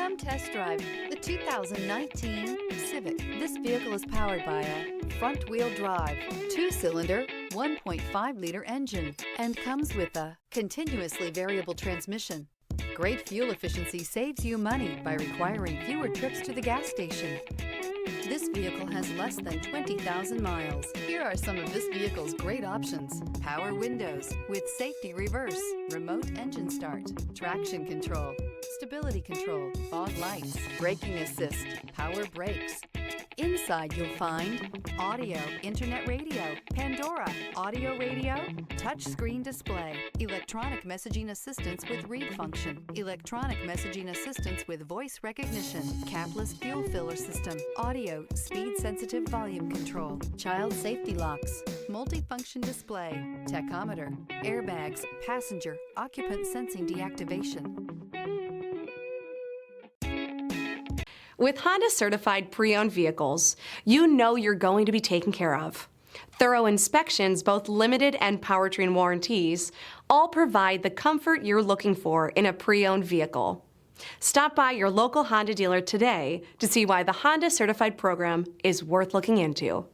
Come test drive the 2019 Civic. This vehicle is powered by a front-wheel drive, 2-cylinder, 1.5-liter engine, and comes with a continuously variable transmission. Great fuel efficiency saves you money by requiring fewer trips to the gas station. This vehicle has less than 20,000 miles. Here are some of this vehicle's great options: power windows with safety reverse, remote engine start, traction control, stability control, fog lights, braking assist, power brakes. Inside you'll find audio, internet radio, Pandora, audio radio, touchscreen display, electronic messaging assistance with read function, electronic messaging assistance with voice recognition, capless fuel filler system, audio, speed-sensitive volume control, child safety locks, multifunction display, tachometer, airbags, passenger, occupant sensing deactivation. With Honda certified pre-owned vehicles, you know you're going to be taken care of. Thorough inspections, both limited and powertrain warranties, all provide the comfort you're looking for in a pre-owned vehicle. Stop by your local Honda dealer today to see why the Honda certified program is worth looking into.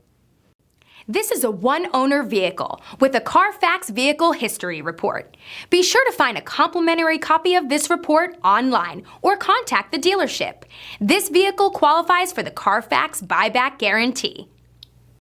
This is a one-owner vehicle with a Carfax Vehicle History Report. Be sure to find a complimentary copy of this report online or contact the dealership. This vehicle qualifies for the Carfax Buyback Guarantee.